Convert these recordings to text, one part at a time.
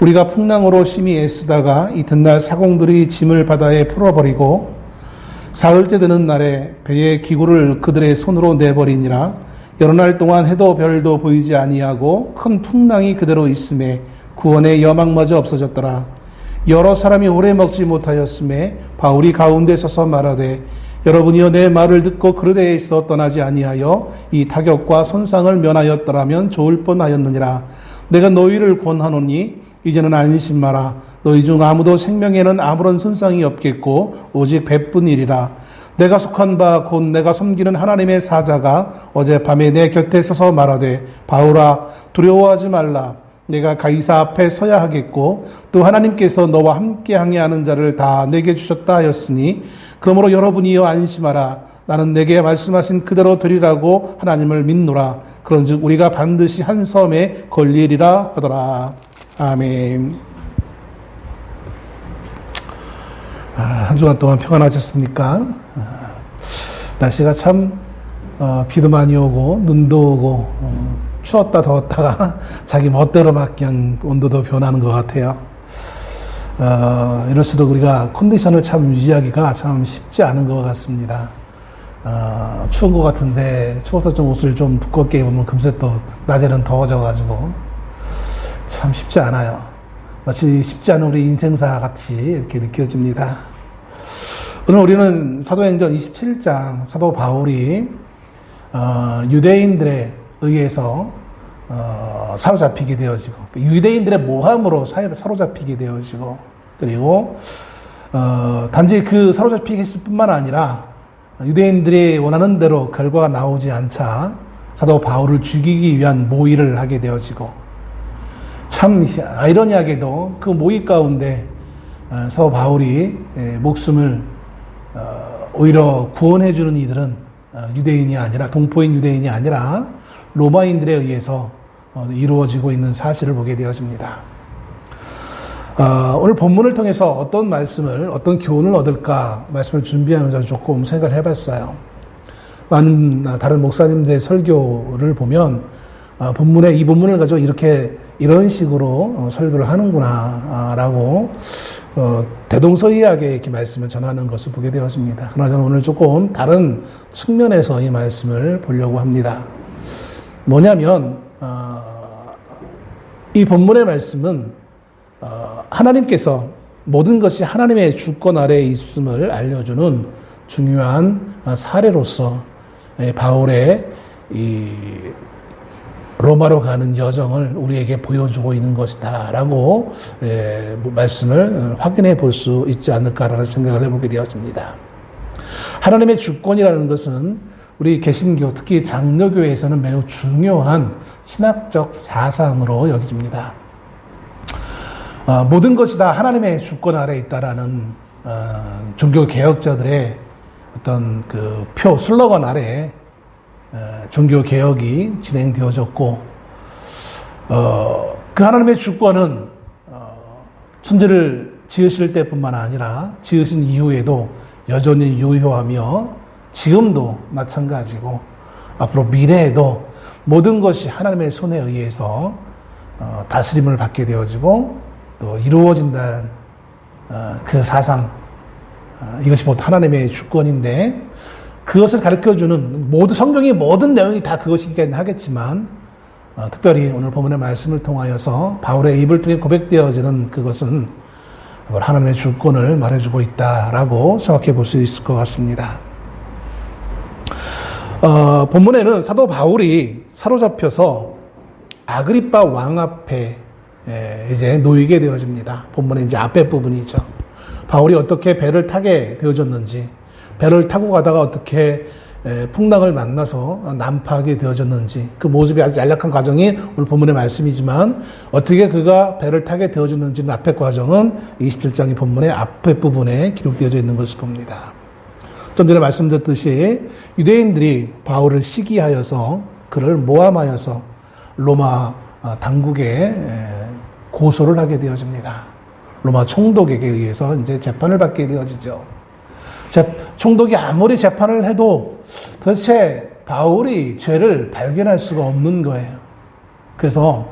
우리가 풍랑으로 심히 애쓰다가 이튿날 사공들이 짐을 바다에 풀어버리고 사흘째 되는 날에 배의 기구를 그들의 손으로 내버리니라. 여러 날 동안 해도 별도 보이지 아니하고 큰 풍랑이 그대로 있음에 구원의 여망마저 없어졌더라. 여러 사람이 오래 먹지 못하였음에 바울이 가운데 서서 말하되 여러분이여 내 말을 듣고 그르데에 있어 떠나지 아니하여 이 타격과 손상을 면하였더라면 좋을 뻔하였느니라. 내가 너희를 권하노니 이제는 안심하라. 너희 중 아무도 생명에는 아무런 손상이 없겠고 오직 배뿐이리라. 내가 속한 바 곧 내가 섬기는 하나님의 사자가 어젯밤에 내 곁에 서서 말하되 바울아 두려워하지 말라. 내가 가이사 앞에 서야 하겠고 또 하나님께서 너와 함께 항해하는 자를 다 내게 주셨다 하였으니 그러므로 여러분이여 안심하라. 나는 내게 말씀하신 그대로 되리라고 하나님을 믿노라. 그런즉 우리가 반드시 한 섬에 걸리리라 하더라. 아멘. 한 주간 동안 평안하셨습니까? 날씨가 참 비도 많이 오고 눈도 오고 추웠다 더웠다가 자기 멋대로 막 그냥 온도도 변하는 것 같아요. 이럴수록 우리가 컨디션을 참 유지하기가 참 쉽지 않은 것 같습니다. 추운 것 같은데 추워서 좀 옷을 좀 두껍게 입으면 금세 또 낮에는 더워져가지고 참 쉽지 않아요. 마치 쉽지 않은 우리 인생사 같이 이렇게 느껴집니다. 오늘 우리는 사도행전 27장 사도 바울이 유대인들에 의해서 사로잡히게 되어지고 유대인들의 모함으로 사로잡히게 되어지고 그리고 단지 그 사로잡히게 했을 뿐만 아니라 유대인들이 원하는 대로 결과가 나오지 않자 사도 바울을 죽이기 위한 모의를 하게 되어지고 참 아이러니하게도 그 모의 가운데 사도 바울이 목숨을 오히려 구원해주는 이들은 유대인이 아니라 동포인 유대인이 아니라 로마인들에 의해서 이루어지고 있는 사실을 보게 되어집니다. 오늘 본문을 통해서 어떤 말씀을 어떤 교훈을 얻을까 말씀을 준비하면서 조금 생각을 해봤어요. 많은 다른 목사님들의 설교를 보면 본문에 이 본문을 가지고 이런 식으로 설교를 하는구나 라고 대동서이하게 이렇게 말씀을 전하는 것을 보게 되었습니다. 그러나 저는 오늘 조금 다른 측면에서 이 말씀을 보려고 합니다. 뭐냐면 이 본문의 말씀은 하나님께서 모든 것이 하나님의 주권 아래에 있음을 알려주는 중요한 사례로서 바울의 이 로마로 가는 여정을 우리에게 보여주고 있는 것이다 라고 말씀을 확인해 볼 수 있지 않을까라는 생각을 해보게 되었습니다. 하나님의 주권이라는 것은 우리 개신교 특히 장로교에서는 매우 중요한 신학적 사상으로 여겨집니다. 모든 것이 다 하나님의 주권 아래에 있다라는 종교 개혁자들의 어떤 그 슬로건 아래에 종교 개혁이 진행되어졌고 그 하나님의 주권은 천지를 지으실 때뿐만 아니라 지으신 이후에도 여전히 유효하며 지금도 마찬가지고 앞으로 미래에도 모든 것이 하나님의 손에 의해서 다스림을 받게 되어지고 또 이루어진다는 그 사상, 이것이 곧 하나님의 주권인데 그것을 가르쳐주는 성경의 모든 내용이 다 그것이긴 하겠지만 특별히 오늘 본문의 말씀을 통하여서 바울의 입을 통해 고백되어지는 그것은 하나님의 주권을 말해주고 있다라고 생각해 볼 수 있을 것 같습니다. 본문에는 사도 바울이 사로잡혀서 아그리빠 왕 앞에 이제 놓이게 되어집니다. 본문의 이제 앞에 부분이죠. 바울이 어떻게 배를 타게 되어졌는지, 배를 타고 가다가 어떻게 풍랑을 만나서 난파하게 되어졌는지, 그 모습이 아주 간략한 과정이 오늘 본문의 말씀이지만 어떻게 그가 배를 타게 되어졌는지는 앞의 과정은 27장의 본문의 앞에 부분에 기록되어져 있는 것을 봅니다. 좀 전에 말씀드렸듯이 유대인들이 바울을 시기하여서 그를 모함하여서 로마 당국에 고소를 하게 되어집니다. 로마 총독에게 의해서 이제 재판을 받게 되어지죠. 총독이 아무리 재판을 해도 도대체 바울이 죄를 발견할 수가 없는 거예요. 그래서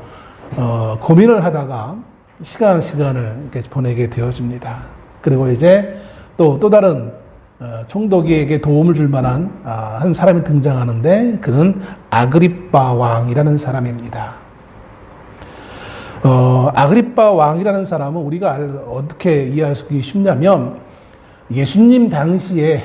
고민을 하다가 시간을 이렇게 보내게 되어집니다. 그리고 이제 또 다른 총독에게 도움을 줄 만한 한 사람이 등장하는데 그는 아그리빠 왕이라는 사람입니다. 아그리빠 왕이라는 사람은 우리가 어떻게 이해하기 쉽냐면 예수님 당시에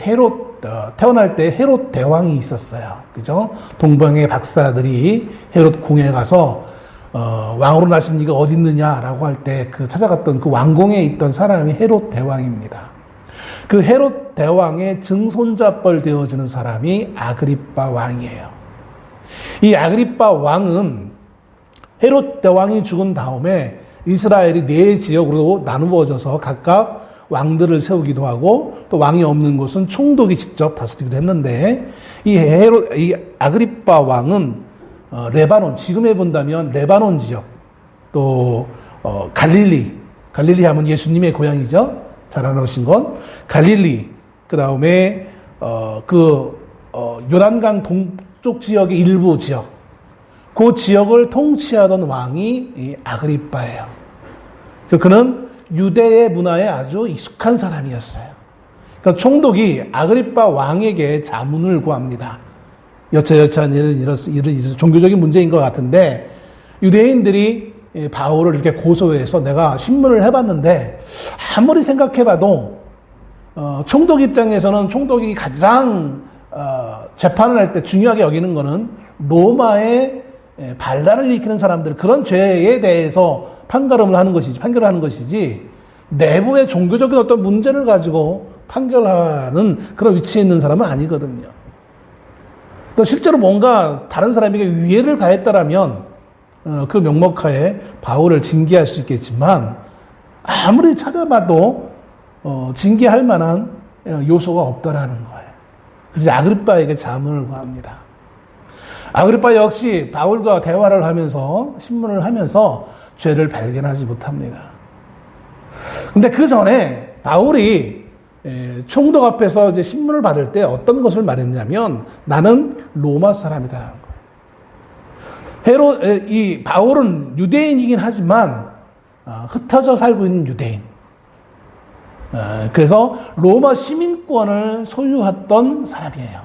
태어날 때 헤롯 대왕이 있었어요. 그죠? 동방의 박사들이 헤롯 궁에 가서 왕으로 나신 이가 어디 있느냐라고 할 때 찾아갔던 그 왕궁에 있던 사람이 헤롯 대왕입니다. 그 헤롯 대왕의 증손자뻘 되어지는 사람이 아그리빠 왕이에요. 이 아그리빠 왕은 헤롯 대왕이 죽은 다음에 이스라엘이 4지역으로 나누어져서 각각 왕들을 세우기도 하고 또 왕이 없는 곳은 총독이 직접 다스리기도 했는데 이 아그리빠 왕은 레바논, 지금에 본다면 레바논 지역, 또 갈릴리 하면 예수님의 고향이죠. 잘 알아오신 건 갈릴리, 그 다음에 요단강 동쪽 지역의 일부 지역, 그 지역을 통치하던 왕이 이 아그리빠예요. 그는 유대의 문화에 아주 익숙한 사람이었어요. 그러니까 총독이 아그리빠 왕에게 자문을 구합니다. 여차여차한 이런 종교적인 문제인 것 같은데 유대인들이 바울을 이렇게 고소해서 내가 신문을 해봤는데 아무리 생각해봐도 총독 입장에서는 총독이 가장 재판을 할 때 중요하게 여기는 거는 로마의 반란을 일으키는 사람들 그런 죄에 대해서 판결을 하는 것이지 내부의 종교적인 어떤 문제를 가지고 판결하는 그런 위치에 있는 사람은 아니거든요. 또 실제로 뭔가 다른 사람에게 위해를 가했다라면 그 명목하에 바울을 징계할 수 있겠지만 아무리 찾아봐도 징계할 만한 요소가 없다라는 거예요. 그래서 아그리빠에게 자문을 구합니다. 아그리빠 역시 바울과 대화를 하면서 신문을 하면서 죄를 발견하지 못합니다. 근데 그 전에 바울이 총독 앞에서 이제 신문을 받을 때 어떤 것을 말했냐면 나는 로마 사람이다라는 거예요. 이 바울은 유대인이긴 하지만 흩어져 살고 있는 유대인. 그래서 로마 시민권을 소유했던 사람이에요.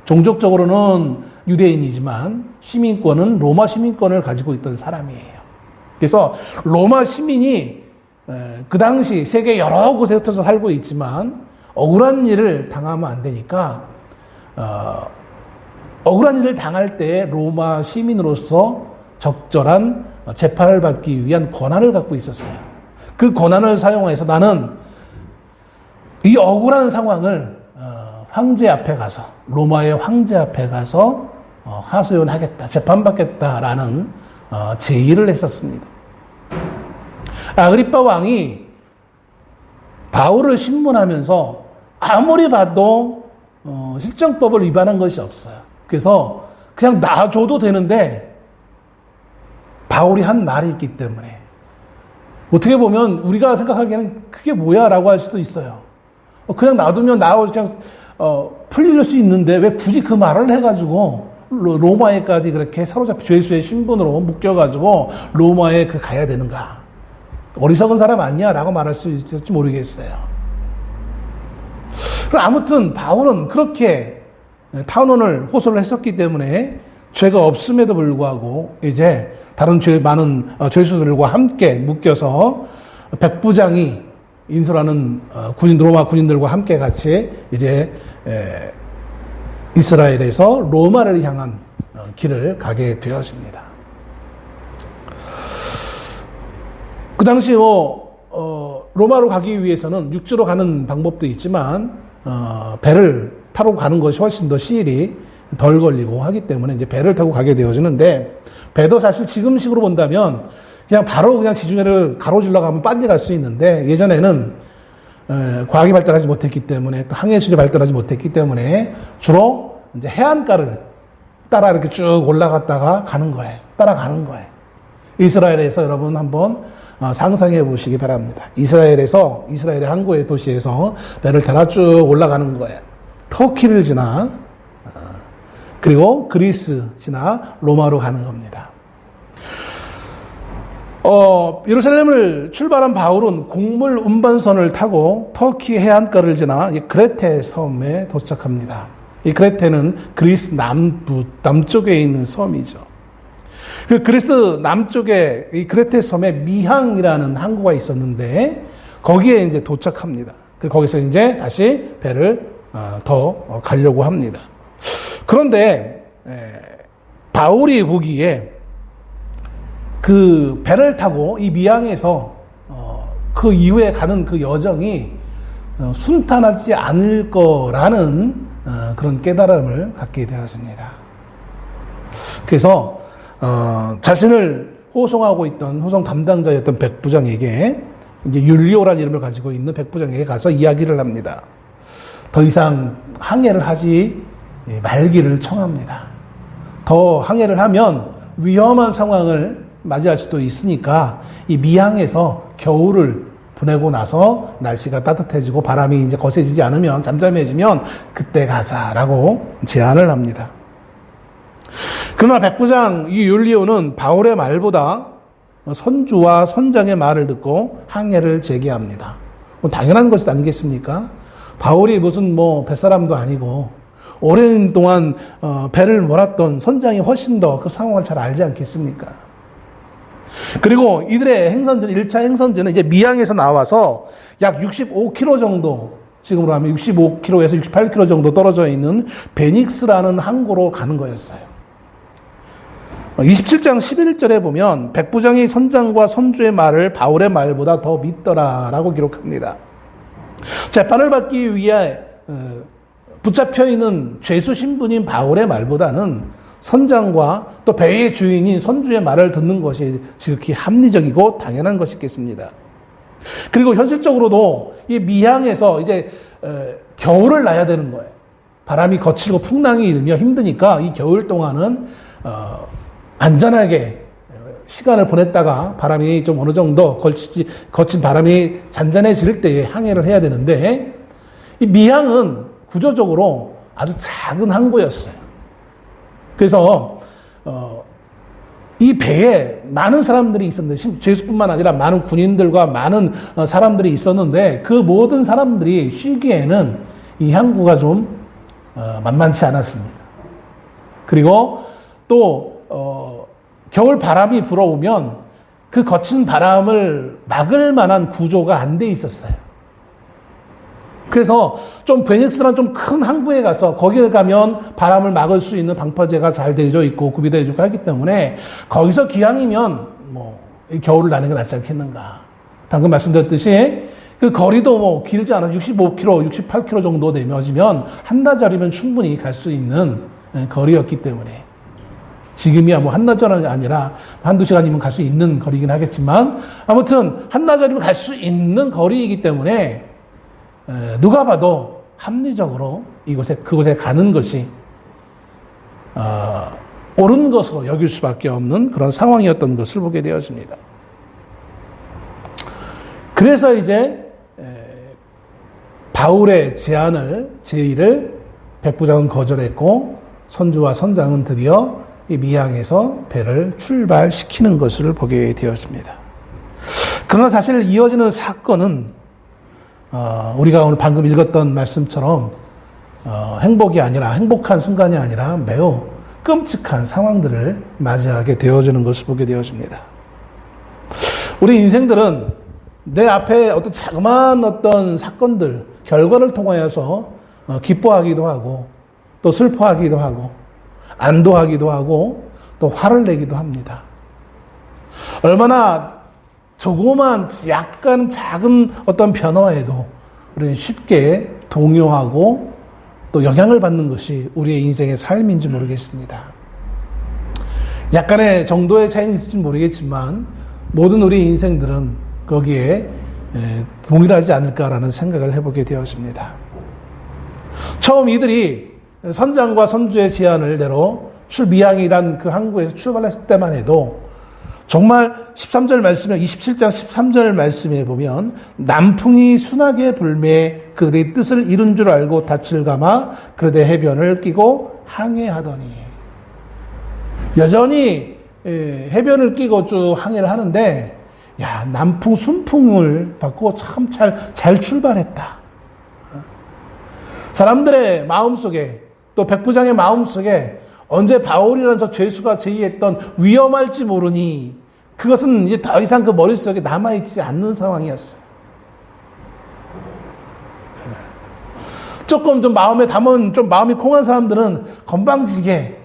종족적으로는 유대인이지만 시민권은 로마 시민권을 가지고 있던 사람이에요. 그래서 로마 시민이 그 당시 세계 여러 곳에 흩어져 살고 있지만 억울한 일을 당하면 안 되니까 억울한 일을 당할 때 로마 시민으로서 적절한 재판을 받기 위한 권한을 갖고 있었어요. 그 권한을 사용해서 나는 이 억울한 상황을 황제 앞에 가서 로마의 황제 앞에 가서 하소연하겠다, 재판받겠다라는 제의를 했었습니다. 아그리빠 왕이 바울을 신문하면서 아무리 봐도 실정법을 위반한 것이 없어요. 그래서 그냥 놔줘도 되는데 바울이 한 말이 있기 때문에 어떻게 보면 우리가 생각하기에는 그게 뭐야 라고 할 수도 있어요. 그냥 놔두면 그냥 풀릴 수 있는데 왜 굳이 그 말을 해가지고 로마에까지 그렇게 사로잡혀 죄수의 신분으로 묶여가지고 로마에 가야 되는가? 어리석은 사람 아니야? 라고 말할 수 있을지 모르겠어요. 그럼 아무튼 바울은 그렇게 탄원을 호소를 했었기 때문에 죄가 없음에도 불구하고 이제 다른 많은 죄수들과 함께 묶여서 백부장이 인솔하는 로마 군인들과 함께 같이 이제 이스라엘에서 로마를 향한 길을 가게 되었습니다. 그 당시 로마로 가기 위해서는 육지로 가는 방법도 있지만 배를 타고 가는 것이 훨씬 더 시일이 덜 걸리고 하기 때문에 이제 배를 타고 가게 되어지는데 배도 사실 지금식으로 본다면 그냥 바로 그냥 지중해를 가로질러 가면 빨리 갈 수 있는데 예전에는 과학이 발달하지 못했기 때문에 또 항해술이 발달하지 못했기 때문에 주로 이제 해안가를 따라 이렇게 쭉 올라갔다가 가는 거예요. 따라가는 거예요. 이스라엘에서 여러분 한번 상상해 보시기 바랍니다. 이스라엘의 항구의 도시에서 배를 타고 쭉 올라가는 거예요. 터키를 지나 그리고 그리스 지나 로마로 가는 겁니다. 예루살렘을 출발한 바울은 곡물 운반선을 타고 터키 해안가를 지나 그레테 섬에 도착합니다. 이 그레테는 그리스 남쪽에 있는 섬이죠. 그 그리스 남쪽에 이 그레테 섬에 미항이라는 항구가 있었는데 거기에 이제 도착합니다. 거기서 이제 다시 배를 더 가려고 합니다. 그런데 바울이 보기에 그 배를 타고 이 미항에서 그 이후에 가는 그 여정이 순탄하지 않을 거라는 그런 깨달음을 갖게 되었습니다. 그래서 자신을 호송하고 있던 호송 담당자였던 백부장에게 이제 율리오라는 이름을 가지고 있는 백부장에게 가서 이야기를 합니다. 더 이상 항해를 하지 말기를 청합니다. 더 항해를 하면 위험한 상황을 맞이할 수도 있으니까 이 미항에서 겨울을 보내고 나서 날씨가 따뜻해지고 바람이 이제 거세지지 않으면 잠잠해지면 그때 가자라고 제안을 합니다. 그러나 백부장 이 율리오는 바울의 말보다 선주와 선장의 말을 듣고 항해를 재개합니다. 당연한 것이 아니겠습니까? 바울이 무슨 뱃사람도 아니고 오랜 동안 배를 몰았던 선장이 훨씬 더 그 상황을 잘 알지 않겠습니까? 그리고 이들의 행선전, 1차 행선전은 이제 미항에서 나와서 약 65km 정도, 지금으로 하면 65km에서 68km 정도 떨어져 있는 베닉스라는 항구로 가는 거였어요. 27장 11절에 보면 백부장이 선장과 선주의 말을 바울의 말보다 더 믿더라라고 기록합니다. 재판을 받기 위해 붙잡혀 있는 죄수 신분인 바울의 말보다는 선장과 또 배의 주인인 선주의 말을 듣는 것이 지극히 합리적이고 당연한 것이겠습니다. 그리고 현실적으로도 이 미항에서 이제 겨울을 나야 되는 거예요. 바람이 거칠고 풍랑이 일며 힘드니까 이 겨울 동안은 안전하게 시간을 보냈다가 바람이 좀 어느 정도 거친 바람이 잔잔해질 때에 항해를 해야 되는데 이 미항은 구조적으로 아주 작은 항구였어요. 그래서 이 배에 많은 사람들이 있었는데 죄수뿐만 아니라 많은 군인들과 많은 사람들이 있었는데 그 모든 사람들이 쉬기에는 이 항구가 좀 만만치 않았습니다. 그리고 또 겨울 바람이 불어오면 그 거친 바람을 막을 만한 구조가 안 돼 있었어요. 그래서 좀 베닉스란 좀 큰 항구에 가서 거기에 가면 바람을 막을 수 있는 방파제가 잘 되어져 있고 구비되어 있고 하기 때문에 거기서 기왕이면 겨울을 나는 게 낫지 않겠는가. 방금 말씀드렸듯이 그 거리도 길지 않아 65km, 68km 정도 되면 한나절이면 충분히 갈 수 있는 거리였기 때문에 지금이야 한나절이 아니라 한두 시간이면 갈 수 있는 거리긴 하겠지만 아무튼 한나절이면 갈 수 있는 거리이기 때문에 누가 봐도 합리적으로 그곳에 가는 것이 옳은 것으로 여길 수밖에 없는 그런 상황이었던 것을 보게 되었습니다. 그래서 이제 바울의 제의를 백부장은 거절했고 선주와 선장은 드디어 이 미항에서 배를 출발시키는 것을 보게 되었습니다. 그러나 사실 이어지는 사건은 우리가 오늘 방금 읽었던 말씀처럼 행복한 순간이 아니라 매우 끔찍한 상황들을 맞이하게 되어지는 것을 보게 되어집니다. 우리 인생들은 내 앞에 어떤 자그마한 어떤 사건들, 결과를 통하여서 기뻐하기도 하고 또 슬퍼하기도 하고 안도하기도 하고 또 화를 내기도 합니다. 얼마나 조그만 약간 작은 어떤 변화에도 우리는 쉽게 동요하고 또 영향을 받는 것이 우리의 인생의 삶인지 모르겠습니다. 약간의 정도의 차이는 있을지 모르겠지만 모든 우리 인생들은 거기에 동일하지 않을까라는 생각을 해보게 되었습니다. 처음 이들이 선장과 선주의 제안을 대로 미항이란 그 항구에서 출발했을 때만 해도 정말 13절 말씀에 27장 13절 말씀에 보면 남풍이 순하게 불매 그들의 뜻을 이룬 줄 알고 닻을 감아 그르되 해변을 끼고 항해하더니 여전히 해변을 끼고 쭉 항해를 하는데, 야, 남풍, 순풍을 받고 참 잘 출발했다. 사람들의 마음속에, 또 백부장의 마음속에 언제 바울이라는 저 죄수가 제의했던 위험할지 모르니 그것은 이제 더 이상 그 머릿속에 남아있지 않는 상황이었어요. 조금 좀 마음에 담은, 좀 마음이 콩한 사람들은 건방지게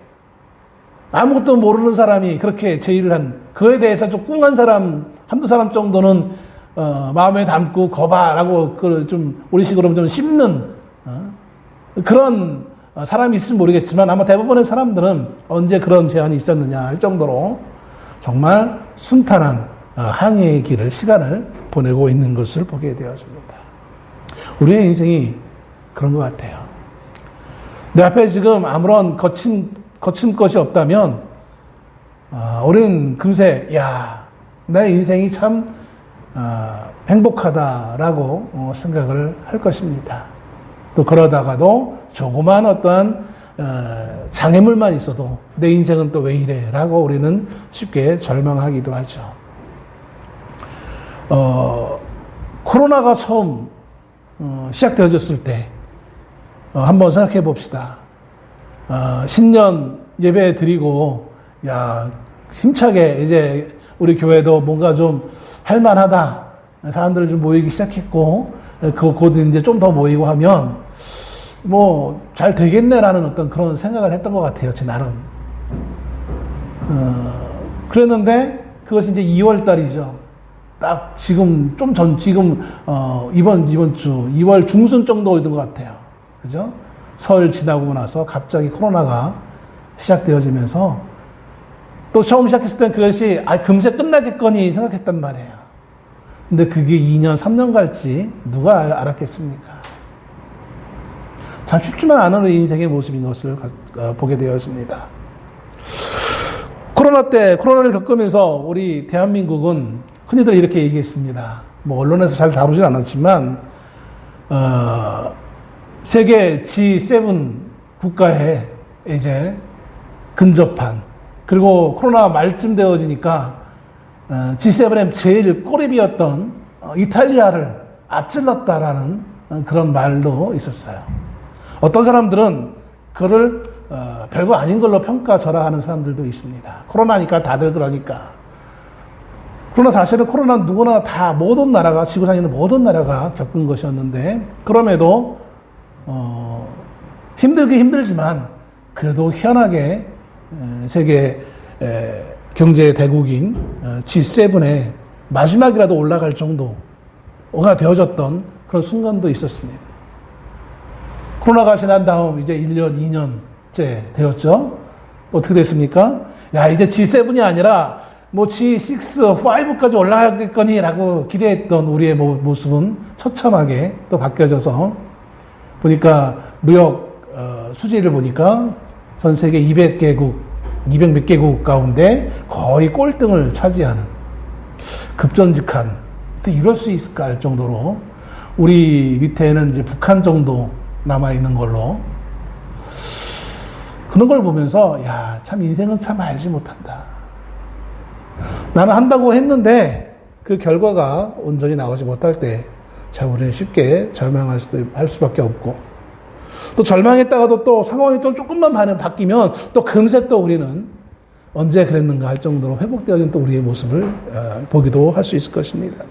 아무것도 모르는 사람이 그렇게 제의를 한, 그에 대해서 좀 꿍한 사람, 한두 사람 정도는 마음에 담고 거봐라고 좀 우리식으로 좀 씹는 그런 사람이 있을지 모르겠지만 아마 대부분의 사람들은 언제 그런 제안이 있었느냐 할 정도로 정말 순탄한 항해의 길을, 시간을 보내고 있는 것을 보게 되었습니다. 우리의 인생이 그런 것 같아요. 내 앞에 지금 아무런 거친 것이 없다면 우리는 금세 내 인생이 참 행복하다라고 생각을 할 것입니다. 또 그러다가도 조그만 어떠한 장애물만 있어도 내 인생은 또 왜 이래 라고 우리는 쉽게 절망하기도 하죠. 코로나가 처음 시작되어졌을 때 한번 생각해 봅시다. 신년 예배 드리고 힘차게 이제 우리 교회도 뭔가 좀 할만하다, 사람들이 좀 모이기 시작했고 곧 이제 좀 더 모이고 하면 뭐 잘 되겠네라는 어떤 그런 생각을 했던 것 같아요, 제 나름. 그랬는데 그것이 이제 2월 달이죠. 딱 지금 이번 주 2월 중순 정도인 것 같아요. 그죠? 설 지나고 나서 갑자기 코로나가 시작되어지면서 또 처음 시작했을 땐 그것이 금세 끝나겠거니 생각했단 말이에요. 근데 그게 2년, 3년 갈지 누가 알았겠습니까? 참 쉽지만 않은 인생의 모습인 것을 보게 되었습니다. 코로나를 겪으면서 우리 대한민국은 흔히들 이렇게 얘기했습니다. 뭐 언론에서 잘 다루진 않았지만 세계 G7 국가에 이제 근접한, 그리고 코로나 말쯤 되어지니까 G7의 제일 꼬리비였던 이탈리아를 앞질렀다라는 그런 말도 있었어요. 어떤 사람들은 그거를 별거 아닌 걸로 평가절하하는 사람들도 있습니다. 코로나니까 다들 그러니까. 그러나 사실은 코로나는 누구나 다 모든 나라가, 지구상에 있는 모든 나라가 겪은 것이었는데, 그럼에도 힘들지만 그래도 희한하게 세계 경제 대국인 G7의 마지막이라도 올라갈 정도가 되어졌던 그런 순간도 있었습니다. 코로나가 지난 다음 이제 1년, 2년째 되었죠. 어떻게 됐습니까? 이제 G7이 아니라 뭐 G6, 5까지 올라가겠거니라고 기대했던 우리의 모습은 처참하게 또 바뀌어져서 보니까 무역 수지를 보니까 전 세계 200개국, 200 몇 개국 가운데 거의 꼴등을 차지하는 급전직한, 또 이럴 수 있을까 할 정도로 우리 밑에는 이제 북한 정도 남아있는 걸로, 그런 걸 보면서 참 인생은 참 알지 못한다. 나는 한다고 했는데 그 결과가 온전히 나오지 못할 때 참 우리는 쉽게 할 수밖에 없고, 또 절망했다가도 또 상황이 또 조금만 바뀌면 또 금세 또 우리는 언제 그랬는가 할 정도로 회복되어진 또 우리의 모습을 보기도 할 수 있을 것입니다.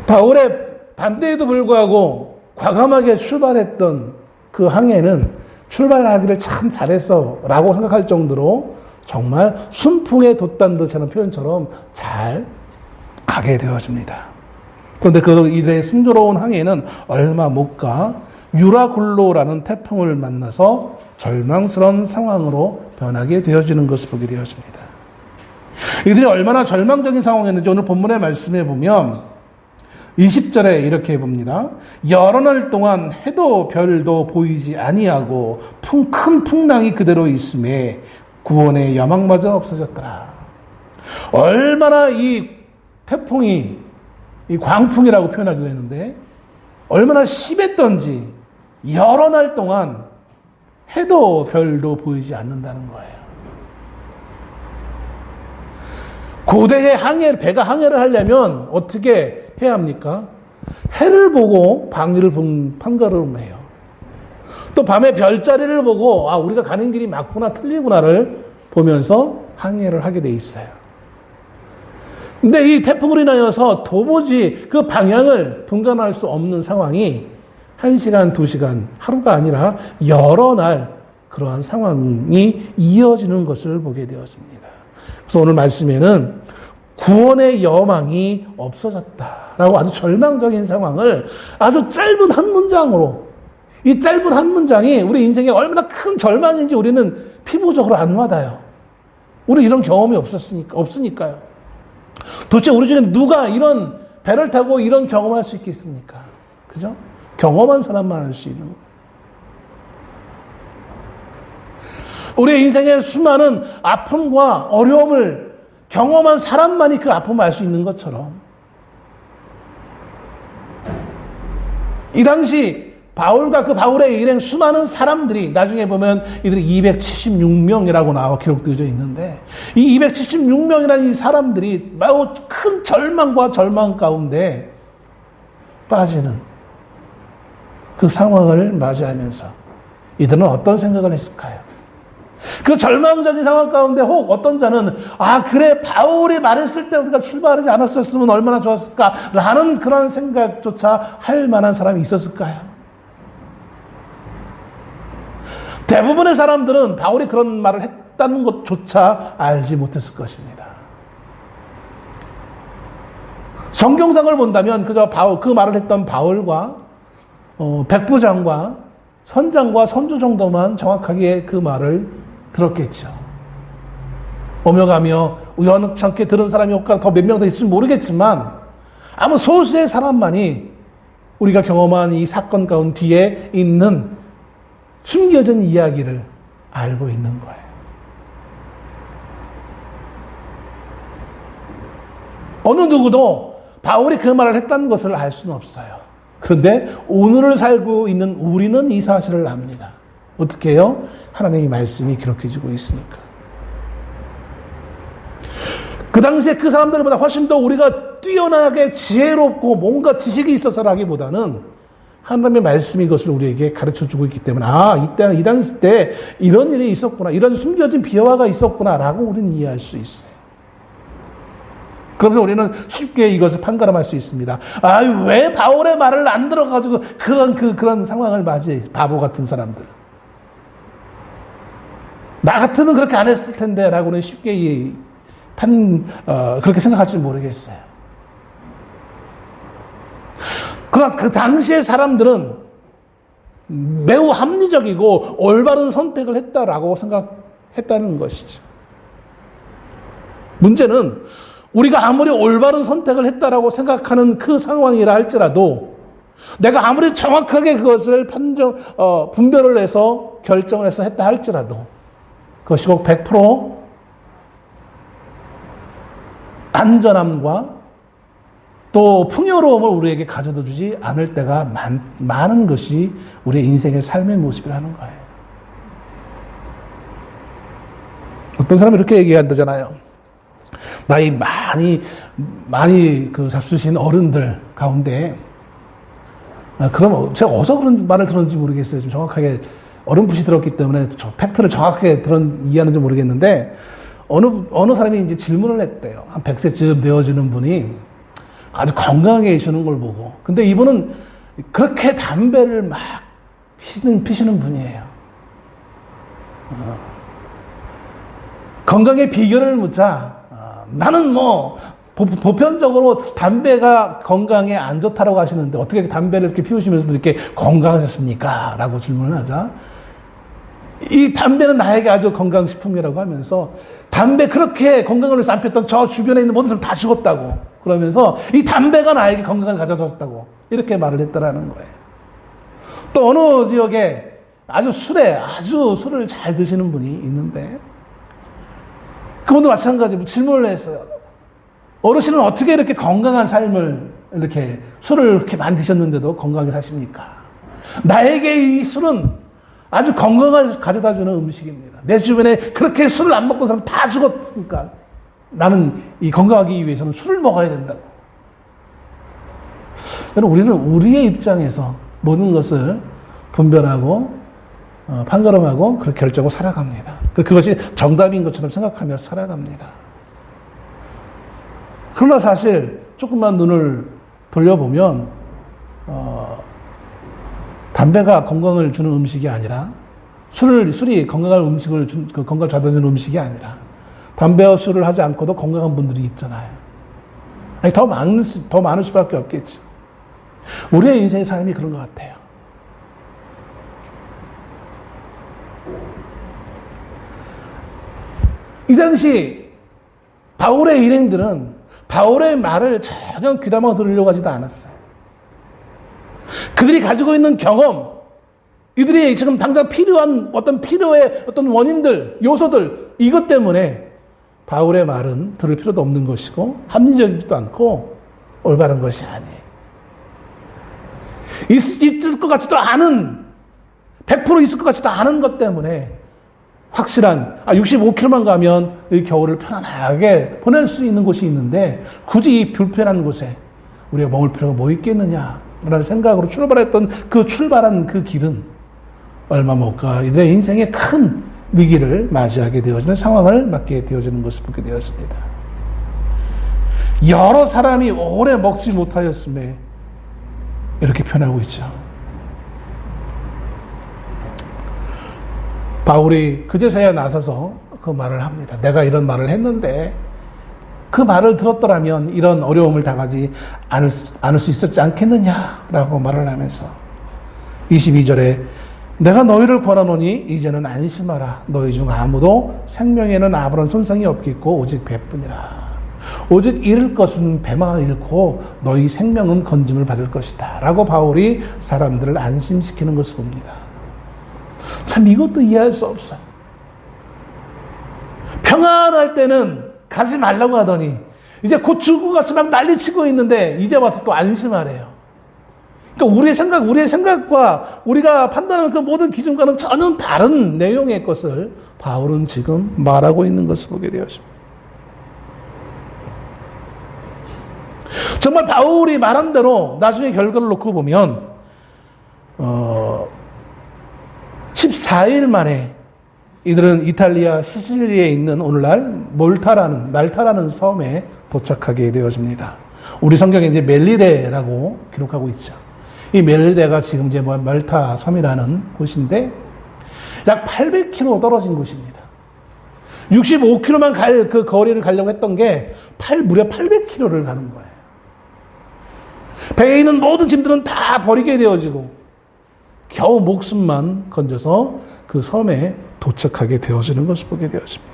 바울의 반대에도 불구하고 과감하게 출발했던 그 항해는 출발하기를 참 잘했어 라고 생각할 정도로 정말 순풍에 돛단 듯하는 표현처럼 잘 가게 되어집니다. 그런데 그 이들의 순조로운 항해는 얼마 못 가 유라굴로라는 태풍을 만나서 절망스러운 상황으로 변하게 되어지는 것을 보게 되었습니다. 이들이 얼마나 절망적인 상황이었는지 오늘 본문의 말씀에 보면 20절에 이렇게 봅니다. 여러 날 동안 해도 별도 보이지 아니하고 큰 풍랑이 그대로 있음에 구원의 여망마저 없어졌더라. 얼마나 이 태풍이, 이 광풍이라고 표현하기도 했는데 얼마나 심했던지 여러 날 동안 해도 별도 보이지 않는다는 거예요. 고대의 배가 항해를 하려면 어떻게 해야 합니까? 해를 보고 방위를 판가름해요. 또 밤에 별자리를 보고 우리가 가는 길이 맞구나 틀리구나를 보면서 항해를 하게 돼 있어요. 근데 이 태풍으로 인하여서 도무지 그 방향을 분간할 수 없는 상황이 1시간, 2시간, 하루가 아니라 여러 날 그러한 상황이 이어지는 것을 보게 되었습니다. 그래서 오늘 말씀에는 구원의 여망이 없어졌다라고 아주 절망적인 상황을 아주 짧은 한 문장으로, 이 짧은 한 문장이 우리 인생에 얼마나 큰 절망인지 우리는 피부적으로 안 와닿아요. 우리 이런 경험이 없으니까요. 도대체 우리 중에 누가 이런 배를 타고 이런 경험을 할 수 있겠습니까? 그죠? 경험한 사람만 할 수 있는 거예요. 우리의 인생의 수많은 아픔과 어려움을 경험한 사람만이 그 아픔을 알 수 있는 것처럼 이 당시 바울과 그 바울의 일행 수많은 사람들이 나중에 보면 이들이 276명이라고 기록되어져 있는데 이 276명이라는 이 사람들이 매우 큰 절망과 절망 가운데 빠지는 그 상황을 맞이하면서 이들은 어떤 생각을 했을까요? 그 절망적인 상황 가운데 혹 어떤 자는 그래 바울이 말했을 때 우리가 출발하지 않았었으면 얼마나 좋았을까라는 그런 생각조차 할 만한 사람이 있었을까요? 대부분의 사람들은 바울이 그런 말을 했다는 것조차 알지 못했을 것입니다. 성경상을 본다면 그저 그 말을 했던 바울과 백부장과 선장과 선주 정도만 정확하게 그 말을 들었겠죠. 오며 가며 우연찮게 들은 사람이 혹은 더 몇 명 더 있을지 모르겠지만 아무 소수의 사람만이 우리가 경험한 이 사건 가운데 뒤에 있는 숨겨진 이야기를 알고 있는 거예요. 어느 누구도 바울이 그 말을 했다는 것을 알 수는 없어요. 그런데 오늘을 살고 있는 우리는 이 사실을 압니다. 어떻게 해요? 하나님의 말씀이 기록해주고 있으니까. 그 당시에 그 사람들보다 훨씬 더 우리가 뛰어나게 지혜롭고 뭔가 지식이 있어서라기보다는 하나님의 말씀이 이것을 우리에게 가르쳐주고 있기 때문에 이 당시 때 이런 일이 있었구나, 이런 숨겨진 비화가 있었구나라고 우리는 이해할 수 있어요. 그러면서 우리는 쉽게 이것을 판가름할 수 있습니다. 왜 바울의 말을 안 들어가지고 그런 상황을 맞이해? 바보 같은 사람들. 나 같으면 그렇게 안 했을 텐데 라고는 쉽게 그렇게 생각할지 모르겠어요. 그러나 그 당시의 사람들은 매우 합리적이고 올바른 선택을 했다라고 생각했다는 것이죠. 문제는 우리가 아무리 올바른 선택을 했다라고 생각하는 그 상황이라 할지라도 내가 아무리 정확하게 그것을 분별을 해서 결정을 해서 했다 할지라도 그것이 꼭 100% 안전함과 또 풍요로움을 우리에게 가져다 주지 않을 때가 많은 것이 우리의 인생의 삶의 모습이라는 거예요. 어떤 사람이 이렇게 얘기한다잖아요. 나이 많이 잡수신 어른들 가운데, 그럼 제가 어디서 그런 말을 들었는지 모르겠어요. 좀 정확하게 어렴풋이 들었기 때문에 팩트를 정확하게 이해하는지 모르겠는데, 어느 사람이 이제 질문을 했대요. 한 100세쯤 되어지는 분이 아주 건강하게 계시는 걸 보고. 근데 이분은 그렇게 담배를 막 피시는 분이에요. 건강의 비결을 묻자, 나는 보편적으로 담배가 건강에 안 좋다라고 하시는데 어떻게 담배를 이렇게 피우시면서도 이렇게 건강하셨습니까? 라고 질문을 하자, 이 담배는 나에게 아주 건강식품이라고 하면서 담배 그렇게 건강을 위해서 안 폈던 저 주변에 있는 모든 사람 다 죽었다고 그러면서 이 담배가 나에게 건강을 가져줬다고 이렇게 말을 했다라는 거예요. 또 어느 지역에 아주 술을 잘 드시는 분이 있는데 그분도 마찬가지로 질문을 했어요. 어르신은 어떻게 이렇게 건강한 삶을 이렇게 술을 그렇게 많이 드셨는데도 건강하게 사십니까? 나에게 이 술은 아주 건강을 가져다 주는 음식입니다. 내 주변에 그렇게 술을 안 먹던 사람 다 죽었으니까 나는 이 건강하기 위해서는 술을 먹어야 된다고. 여러분, 우리는 우리의 입장에서 모든 것을 분별하고 판가름하고 그렇게 결정하고 살아갑니다. 그것이 정답인 것처럼 생각하며 살아갑니다. 그러나 사실 조금만 눈을 돌려보면 담배가 건강을 주는 음식이 아니라 술이 건강한 음식을 건강을 잡아주는 음식이 아니라 담배와 술을 하지 않고도 건강한 분들이 있잖아요. 아니, 더 많을 수밖에 없겠지. 우리의 인생의 삶이 그런 것 같아요. 이 당시 바울의 일행들은 바울의 말을 전혀 귀담아 들으려고 하지도 않았어요. 그들이 가지고 있는 경험, 이들이 지금 당장 필요한 어떤 필요의 어떤 원인들, 요소들, 이것 때문에 바울의 말은 들을 필요도 없는 것이고 합리적이지도 않고 올바른 것이 아니에요. 있을 것 같지도 않은, 100% 있을 것 같지도 않은 것 때문에 확실한 65km만 가면 이 겨울을 편안하게 보낼 수 있는 곳이 있는데 굳이 이 불편한 곳에 우리가 머물 필요가 뭐 있겠느냐라는 생각으로 출발한 그 길은 얼마 못 가 이들의 인생에 큰 위기를 맞이하게 되어지는 상황을 맞게 되어지는 것을 보게 되었습니다. 여러 사람이 오래 먹지 못하였음에 이렇게 표현하고 있죠. 바울이 그제서야 나서서 그 말을 합니다. 내가 이런 말을 했는데 그 말을 들었더라면 이런 어려움을 당하지 않을 수 있었지 않겠느냐라고 말을 하면서 22절에 내가 너희를 권하노니 이제는 안심하라. 너희 중 아무도 생명에는 아무런 손상이 없겠고 오직 배뿐이라. 오직 잃을 것은 배만 잃고 너희 생명은 건짐을 받을 것이다. 라고 바울이 사람들을 안심시키는 것을 봅니다. 참 이것도 이해할 수 없어요. 평안할 때는 가지 말라고 하더니 이제 곧 죽을 것 같이 막 난리치고 있는데 이제 와서 또 안심하래요. 그러니까 우리의 생각과 우리가 판단하는 그 모든 기준과는 전혀 다른 내용의 것을 바울은 지금 말하고 있는 것을 보게 되었습니다. 정말 바울이 말한 대로 나중에 결과를 놓고 보면 14일 만에 이들은 이탈리아 시칠리에 있는 오늘날 말타라는 섬에 도착하게 되어집니다. 우리 성경에 이제 멜리데라고 기록하고 있죠. 이 멜리데가 지금 이제 말타 섬이라는 곳인데 약 800km 떨어진 곳입니다. 65km만 갈 그 거리를 가려고 했던 게 무려 800km를 가는 거예요. 배에 있는 모든 짐들은 다 버리게 되어지고 겨우 목숨만 건져서 그 섬에 도착하게 되어지는 것을 보게 되어집니다.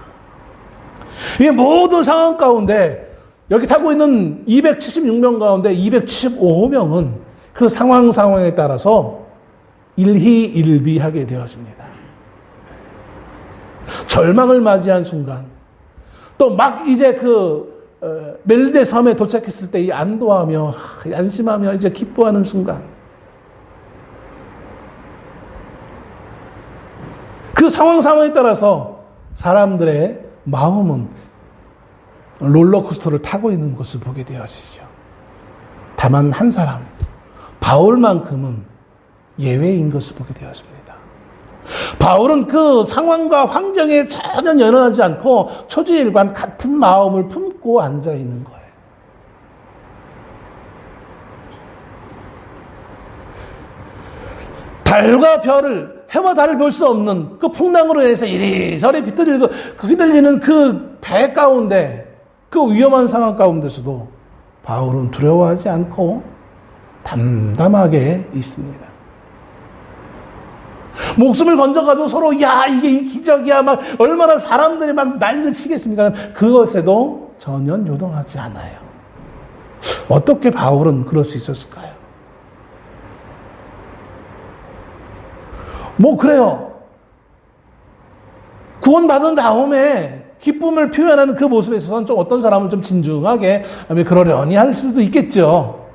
이 모든 상황 가운데 여기 타고 있는 276명 가운데 275명은 그 상황에 따라서 일희일비하게 되었습니다. 절망을 맞이한 순간, 또 막 이제 멜리데 섬에 도착했을 때 이 안도하며 안심하며 이제 기뻐하는 순간, 그 상황에 따라서 사람들의 마음은 롤러코스터를 타고 있는 것을 보게 되어지죠. 다만 한 사람, 바울만큼은 예외인 것을 보게 되었습니다. 바울은 그 상황과 환경에 전혀 연연하지 않고 초지일관 같은 마음을 품고 앉아 있는 거예요. 달과 별을, 해와 달을 볼 수 없는 그 풍랑으로 인해서 이리저리 휘둘리는 그 배 가운데, 그 위험한 상황 가운데서도 바울은 두려워하지 않고 담담하게 있습니다. 목숨을 건져가지고 서로 이게 이 기적이야 막 얼마나 사람들이 막 난리를 치겠습니까? 그것에도 전혀 요동하지 않아요. 어떻게 바울은 그럴 수 있었을까요? 그래요. 구원받은 다음에 기쁨을 표현하는 그 모습에 있어서는 좀 어떤 사람은 좀 진중하게 그러려니 할 수도 있겠죠.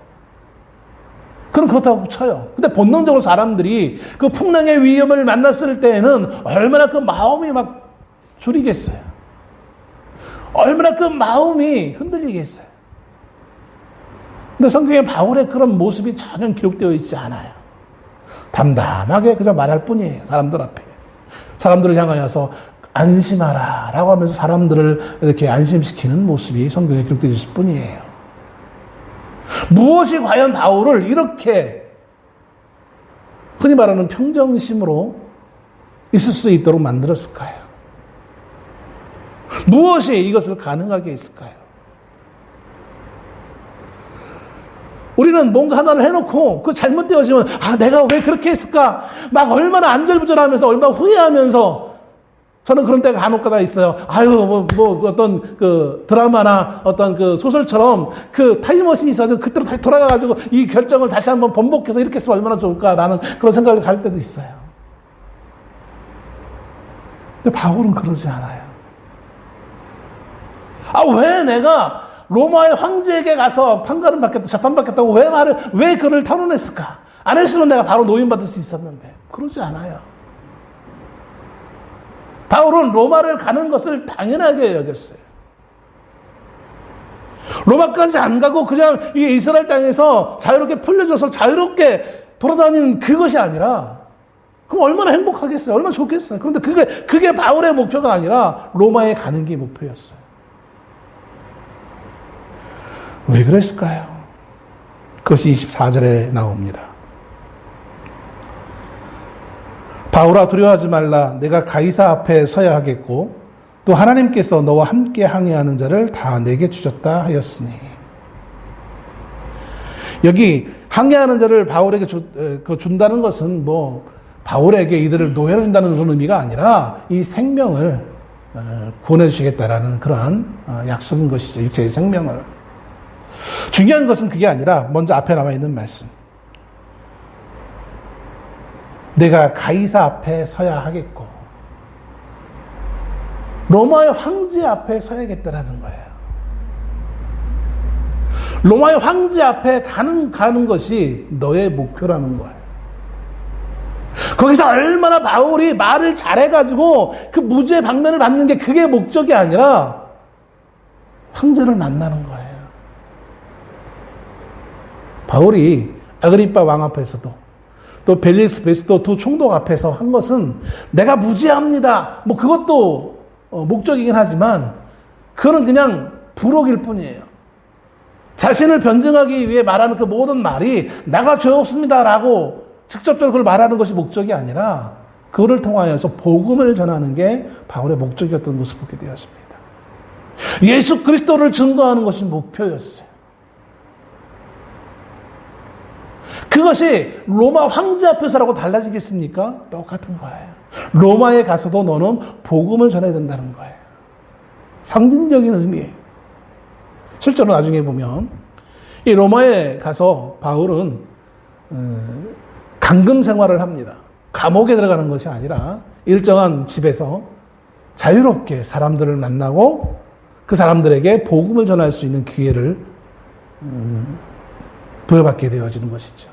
그럼 그렇다고 쳐요. 근데 본능적으로 사람들이 그 풍랑의 위험을 만났을 때에는 얼마나 그 마음이 막 졸이겠어요. 얼마나 그 마음이 흔들리겠어요. 근데 성경에 바울의 그런 모습이 전혀 기록되어 있지 않아요. 담담하게 그저 말할 뿐이에요. 사람들 앞에. 사람들을 향하여서 안심하라 라고 하면서 사람들을 이렇게 안심시키는 모습이 성경에 기록되어 있을 뿐이에요. 무엇이 과연 바울을 이렇게 흔히 말하는 평정심으로 있을 수 있도록 만들었을까요? 무엇이 이것을 가능하게 했을까요? 우리는 뭔가 하나를 해놓고 그 잘못되어지면 내가 왜 그렇게 했을까? 막 얼마나 안절부절하면서 얼마나 후회하면서 저는 그런 때가 간혹가다 있어요. 어떤 그 드라마나 어떤 그 소설처럼 그 타임머신이 있어서 그때로 다시 돌아가가지고 이 결정을 다시 한번 번복해서 이렇게 했으면 얼마나 좋을까라는 그런 생각을 갈 때도 있어요. 근데 바울은 그러지 않아요. 왜 내가 로마의 황제에게 가서 판가름 받겠다, 재판받겠다고 왜 그를 탄원했을까? 안 했으면 내가 바로 노임받을 수 있었는데. 그러지 않아요. 바울은 로마를 가는 것을 당연하게 여겼어요. 로마까지 안 가고 그냥 이 이스라엘 땅에서 자유롭게 풀려줘서 자유롭게 돌아다니는 그것이 아니라, 그럼 얼마나 행복하겠어요? 얼마나 좋겠어요? 그런데 그게 바울의 목표가 아니라 로마에 가는 게 목표였어요. 왜 그랬을까요? 그것이 24절에 나옵니다. 바울아, 두려워하지 말라. 내가 가이사 앞에 서야 하겠고 또 하나님께서 너와 함께 항해하는 자를 다 내게 주셨다 하였으니. 여기 항해하는 자를 바울에게 준다는 것은 바울에게 이들을 노예로 준다는 그런 의미가 아니라 이 생명을 구원해 주시겠다라는 그러한 약속인 것이죠. 육체의 생명을. 중요한 것은 그게 아니라 먼저 앞에 나와 있는 말씀. 내가 가이사 앞에 서야 하겠고 로마의 황제 앞에 서야겠다라는 거예요. 로마의 황제 앞에 가는 것이 너의 목표라는 거예요. 거기서 얼마나 바울이 말을 잘해가지고 그 무죄의 방면을 받는 게 그게 목적이 아니라 황제를 만나는 거예요. 바울이 아그리빠 왕 앞에서도 또 벨릭스 베스도 두 총독 앞에서 한 것은 내가 무죄합니다. 그것도 목적이긴 하지만 그거는 그냥 부록일 뿐이에요. 자신을 변증하기 위해 말하는 그 모든 말이 나가 죄 없습니다라고 직접적으로 그걸 말하는 것이 목적이 아니라 그거를 통하여서 복음을 전하는 게 바울의 목적이었던 것을 보게 되었습니다. 예수 그리스도를 증거하는 것이 목표였어요. 그것이 로마 황제 앞에서라고 달라지겠습니까? 똑같은 거예요. 로마에 가서도 너는 복음을 전해야 된다는 거예요. 상징적인 의미예요. 실제로 나중에 보면 이 로마에 가서 바울은 감금 생활을 합니다. 감옥에 들어가는 것이 아니라 일정한 집에서 자유롭게 사람들을 만나고 그 사람들에게 복음을 전할 수 있는 기회를 부여받게 되어지는 것이죠.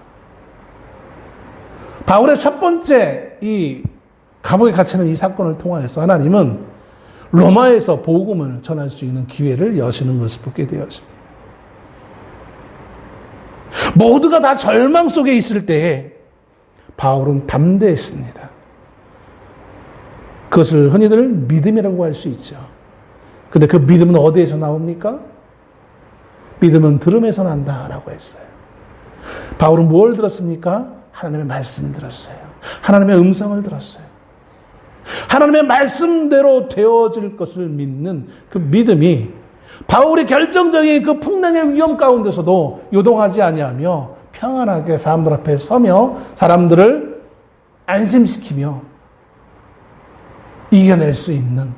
바울의 첫 번째 이 감옥에 갇히는 이 사건을 통하여서 하나님은 로마에서 복음을 전할 수 있는 기회를 여시는 것을 보게 되었습니다. 모두가 다 절망 속에 있을 때에 바울은 담대했습니다. 그것을 흔히들 믿음이라고 할 수 있죠. 근데 그 믿음은 어디에서 나옵니까? 믿음은 들음에서 난다라고 했어요. 바울은 뭘 들었습니까? 하나님의 말씀을 들었어요. 하나님의 음성을 들었어요. 하나님의 말씀대로 되어질 것을 믿는 그 믿음이 바울이 결정적인 그 풍랑의 위험 가운데서도 요동하지 아니하며 평안하게 사람들 앞에 서며 사람들을 안심시키며 이겨낼 수 있는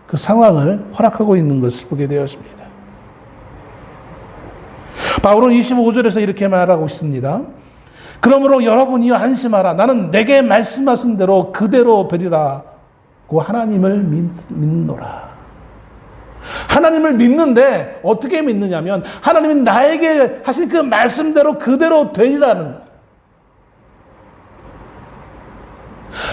그 상황을 허락하고 있는 것을 보게 되었습니다. 바울은 25절에서 이렇게 말하고 있습니다. 그러므로 여러분이 안심하라. 나는 내게 말씀하신 대로 그대로 되리라고 하나님을 믿노라. 하나님을 믿는데 어떻게 믿느냐면 하나님이 나에게 하신 그 말씀대로 그대로 되리라는,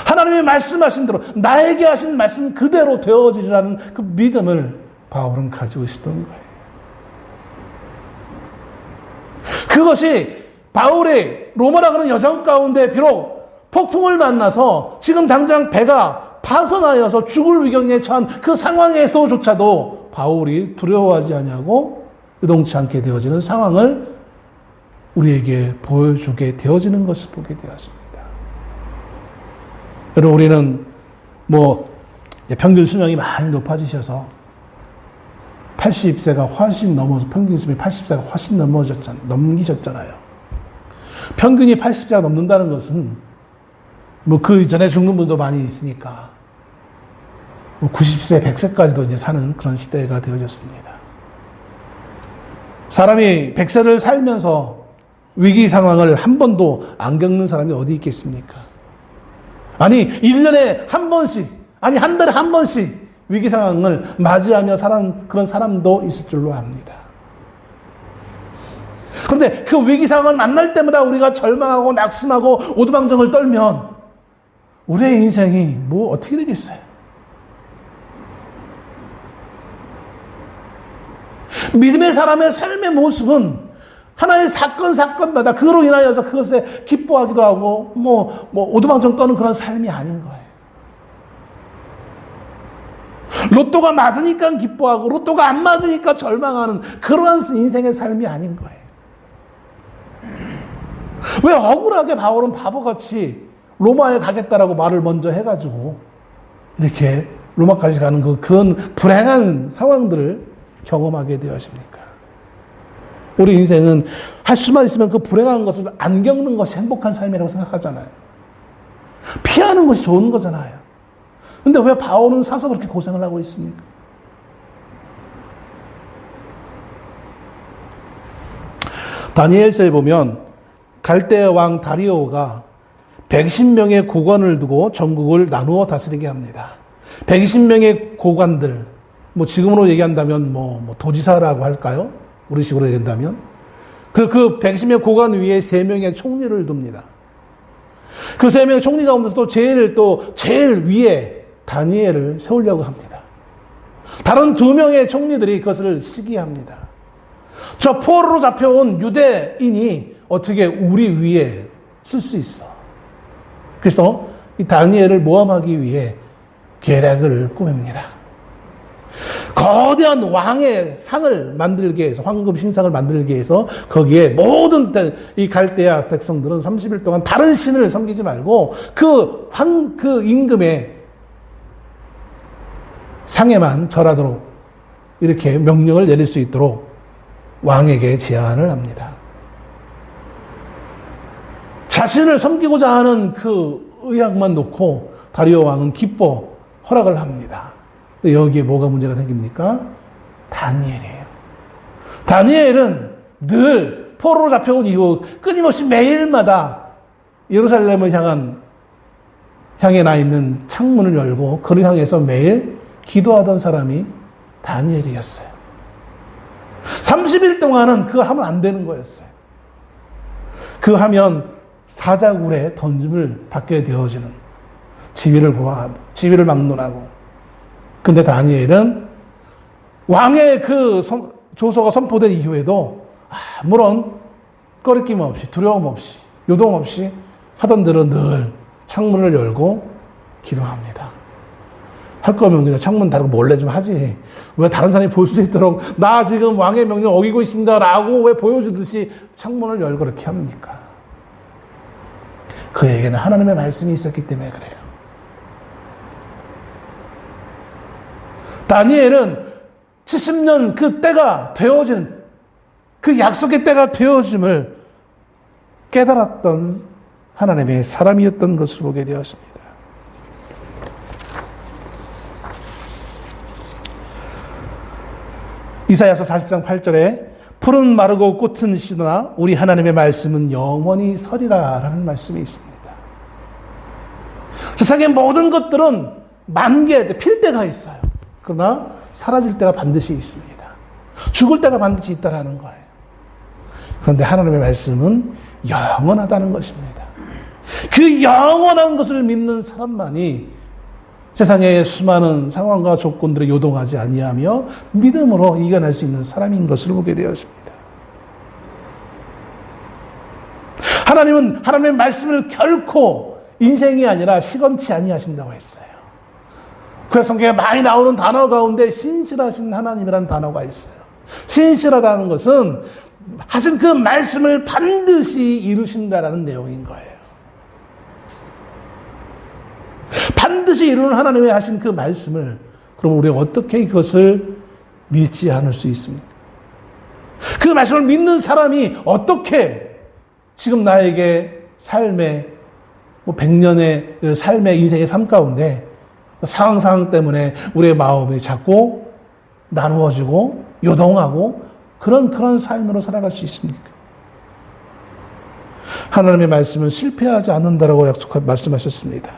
하나님이 말씀하신 대로 나에게 하신 말씀 그대로 되어지리라는 그 믿음을 바울은 가지고 있었던 거예요. 그것이 바울의 로마라 그런 여정 가운데 비록 폭풍을 만나서 지금 당장 배가 파선하여서 죽을 위경에 처한 그 상황에서조차도 바울이 두려워하지 아니하고 요동치 않게 되어지는 상황을 우리에게 보여주게 되어지는 것을 보게 되었습니다. 여러분, 우리는 평균 수명이 많이 높아지셔서 80세가 훨씬 넘어서 평균 수명이 80세가 훨씬 넘기셨잖아요. 평균이 80세가 넘는다는 것은 그 이전에 죽는 분도 많이 있으니까 90세, 100세까지도 이제 사는 그런 시대가 되어졌습니다. 사람이 100세를 살면서 위기 상황을 한 번도 안 겪는 사람이 어디 있겠습니까? 아니, 1년에 한 번씩, 아니, 한 달에 한 번씩 위기 상황을 맞이하며 사는 그런 사람도 있을 줄로 압니다. 그런데 그 위기 상황을 만날 때마다 우리가 절망하고 낙심하고 오두방정을 떨면 우리의 인생이 어떻게 되겠어요? 믿음의 사람의 삶의 모습은 하나의 사건마다 그로 인하여서 그것에 기뻐하기도 하고 오두방정 떠는 그런 삶이 아닌 거예요. 로또가 맞으니까 기뻐하고 로또가 안 맞으니까 절망하는 그러한 인생의 삶이 아닌 거예요. 왜 억울하게 바울은 바보같이 로마에 가겠다라고 말을 먼저 해가지고 이렇게 로마까지 가는 그런 불행한 상황들을 경험하게 되었습니까? 우리 인생은 할 수만 있으면 그 불행한 것을 안 겪는 것이 행복한 삶이라고 생각하잖아요. 피하는 것이 좋은 거잖아요. 근데 왜 바울은 사서 그렇게 고생을 하고 있습니까? 다니엘서에 보면 갈대 왕 다리오가 120명의 고관을 두고 전국을 나누어 다스리게 합니다. 120명의 고관들, 지금으로 얘기한다면 도지사라고 할까요? 우리식으로 얘기한다면. 그 120명 고관 위에 3명의 총리를 둡니다. 그 3명의 총리 가운데서 제일 위에 다니엘을 세우려고 합니다. 다른 2명의 총리들이 그것을 시기합니다. 저 포로로 잡혀온 유대인이 어떻게 우리 위에 쓸 수 있어? 그래서 이 다니엘을 모함하기 위해 계략을 꾸밉니다. 거대한 왕의 상을 만들게 해서, 황금 신상을 만들게 해서 거기에 모든 이 갈대아 백성들은 30일 동안 다른 신을 섬기지 말고 그 임금의 상에만 절하도록 이렇게 명령을 내릴 수 있도록 왕에게 제안을 합니다. 자신을 섬기고자 하는 그 의향만 놓고 다리오 왕은 기뻐 허락을 합니다. 근데 여기에 뭐가 문제가 생깁니까? 다니엘이에요. 다니엘은 늘 포로로 잡혀온 이후 끊임없이 매일마다 예루살렘을 향해 나 있는 창문을 열고 그를 향해서 매일 기도하던 사람이 다니엘이었어요. 30일 동안은 그거 하면 안 되는 거였어요. 그거 하면 사자굴에 던짐을 받게 되어지는 지위를 막론하고. 근데 다니엘은 왕의 그 조서가 선포된 이후에도 아무런 꺼리낌 없이, 두려움 없이, 요동 없이 하던 대로 늘 창문을 열고 기도합니다. 할 거면 그냥 창문 닫고 몰래 좀 하지. 왜 다른 사람이 볼 수 있도록 나 지금 왕의 명령 어기고 있습니다 라고 왜 보여주듯이 창문을 열고 그렇게 합니까? 그에게는 하나님의 말씀이 있었기 때문에 그래요. 다니엘은 70년 그 때가 되어진, 그 약속의 때가 되어짐을 깨달았던 하나님의 사람이었던 것을 보게 되었습니다. 이사야서 40장 8절에 푸른 마르고 꽃은 시드나 우리 하나님의 말씀은 영원히 서리라 라는 말씀이 있습니다. 세상의 모든 것들은 만개, 필 때가 있어요. 그러나 사라질 때가 반드시 있습니다. 죽을 때가 반드시 있다라는 거예요. 그런데 하나님의 말씀은 영원하다는 것입니다. 그 영원한 것을 믿는 사람만이 세상의 수많은 상황과 조건들에 요동하지 아니하며 믿음으로 이겨낼 수 있는 사람인 것을 보게 되었습니다. 하나님은 하나님의 말씀을 결코 인생이 아니라 시건치 아니하신다고 했어요. 구약 성경에 많이 나오는 단어 가운데 신실하신 하나님이라는 단어가 있어요. 신실하다는 것은 하신 그 말씀을 반드시 이루신다라는 내용인 거예요. 반드시 이루는 하나님의 하신 그 말씀을 그럼 우리가 어떻게 그것을 믿지 않을 수 있습니까? 그 말씀을 믿는 사람이 어떻게 지금 나에게 삶의 100년의 삶의 인생의 삶 가운데 상황 때문에 우리의 마음이 자꾸 나누어지고 요동하고 그런 삶으로 살아갈 수 있습니까? 하나님의 말씀은 실패하지 않는다라고 말씀하셨습니다.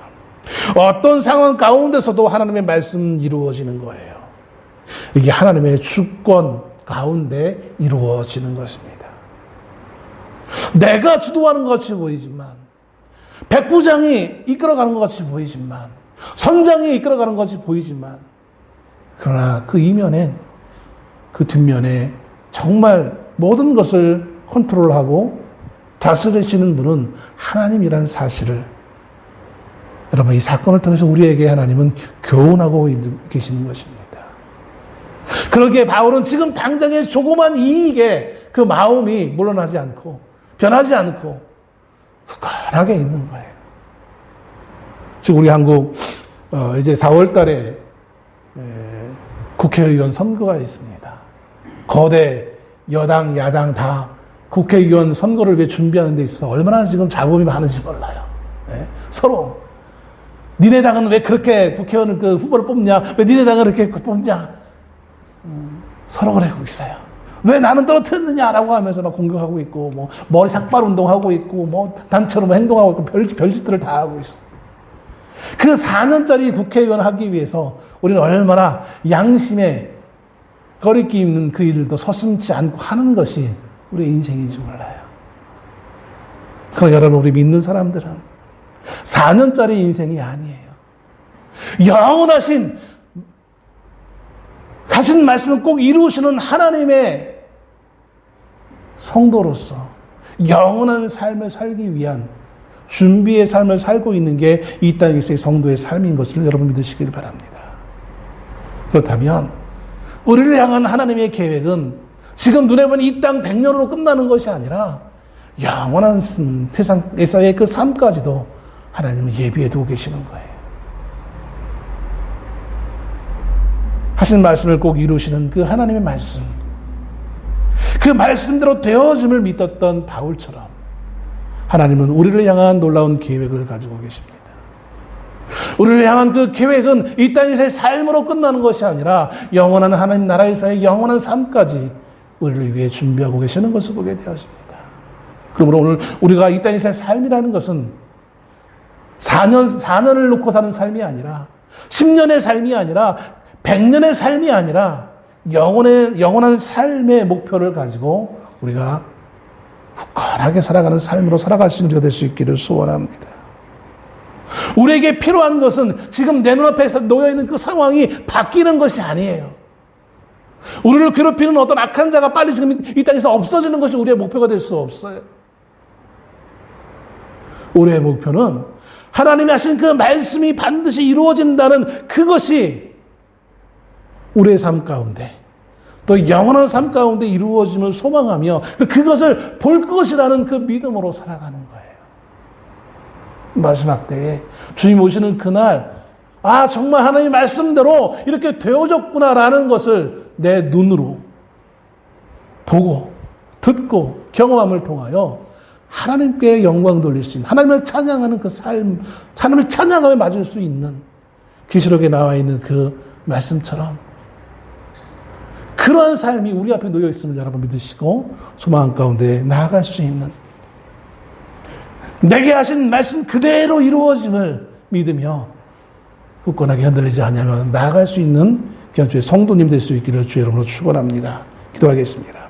어떤 상황 가운데서도 하나님의 말씀은 이루어지는 거예요. 이게 하나님의 주권 가운데 이루어지는 것입니다. 내가 주도하는 것 같이 보이지만, 백부장이 이끌어가는 것 같이 보이지만, 선장이 이끌어가는 것 같이 보이지만, 그러나 그 이면엔, 그 뒷면에 정말 모든 것을 컨트롤하고 다스리시는 분은 하나님이라는 사실을, 여러분, 이 사건을 통해서 우리에게 하나님은 교훈하고 계시는 것입니다. 그러기에 바울은 지금 당장의 조그만 이익에 그 마음이 물러나지 않고 변하지 않고 굳건하게 있는 거예요. 지금 우리 한국 이제 4월 달에 국회의원 선거가 있습니다. 거대 여당 야당 다 국회의원 선거를 위해 준비하는 데 있어서 얼마나 지금 잡음이 많은지 몰라요. 서로 니네 당은 왜 그렇게 국회의원 그 후보를 뽑냐? 왜 니네 당은 그렇게 뽑냐? 서로 그러고 있어요. 왜 나는 떨어뜨렸느냐라고 하면서 막 공격하고 있고, 뭐 머리 삭발 운동하고 있고, 뭐 단체로 행동하고 있고, 별짓들을 다 하고 있어. 그 4년짜리 국회의원 하기 위해서 우리는 얼마나 양심에 거리낌 있는 그 일도 서슴지 않고 하는 것이 우리의 인생인지 몰라요. 그럼 여러분, 우리 믿는 사람들은 4년짜리 인생이 아니에요. 영원하신 하신 말씀을 꼭 이루시는 하나님의 성도로서 영원한 삶을 살기 위한 준비의 삶을 살고 있는 게 이 땅에서의 성도의 삶인 것을 여러분 믿으시길 바랍니다. 그렇다면 우리를 향한 하나님의 계획은 지금 눈에 보이는 이 땅 100년으로 끝나는 것이 아니라 영원한 세상에서의 그 삶까지도 하나님은 예비해 두고 계시는 거예요. 하신 말씀을 꼭 이루시는 그 하나님의 말씀, 그 말씀대로 되어짐을 믿었던 바울처럼 하나님은 우리를 향한 놀라운 계획을 가지고 계십니다. 우리를 향한 그 계획은 이 땅에서의 삶으로 끝나는 것이 아니라 영원한 하나님 나라에서의 영원한 삶까지 우리를 위해 준비하고 계시는 것을 보게 되었습니다. 그러므로 오늘 우리가 이 땅에서의 삶이라는 것은 4년을 놓고 사는 삶이 아니라 10년의 삶이 아니라 100년의 삶이 아니라 영원한 삶의 목표를 가지고 우리가 굳건하게 살아가는 삶으로 살아갈 수 있는 우리가 될 수 있기를 소원합니다. 우리에게 필요한 것은 지금 내 눈앞에 놓여있는 그 상황이 바뀌는 것이 아니에요. 우리를 괴롭히는 어떤 악한 자가 빨리 지금 이 땅에서 없어지는 것이 우리의 목표가 될 수 없어요. 우리의 목표는 하나님이 하신 그 말씀이 반드시 이루어진다는 그것이 우리의 삶 가운데 또 영원한 삶 가운데 이루어짐을 소망하며 그것을 볼 것이라는 그 믿음으로 살아가는 거예요. 마지막 때에 주님 오시는 그날, 아, 정말 하나님 말씀대로 이렇게 되어졌구나라는 것을 내 눈으로 보고 듣고 경험함을 통하여 하나님께 영광 돌릴 수 있는, 하나님을 찬양하는 그 삶, 하나님을 찬양하며 맞을 수 있는 계시록에 나와 있는 그 말씀처럼 그러한 삶이 우리 앞에 놓여 있음을 여러분 믿으시고 소망 가운데 나아갈 수 있는, 내게 하신 말씀 그대로 이루어짐을 믿으며 굳건하게 흔들리지 않으며 나아갈 수 있는 귀한 주의 성도님 될 수 있기를 주의 이름으로 축원합니다. 기도하겠습니다.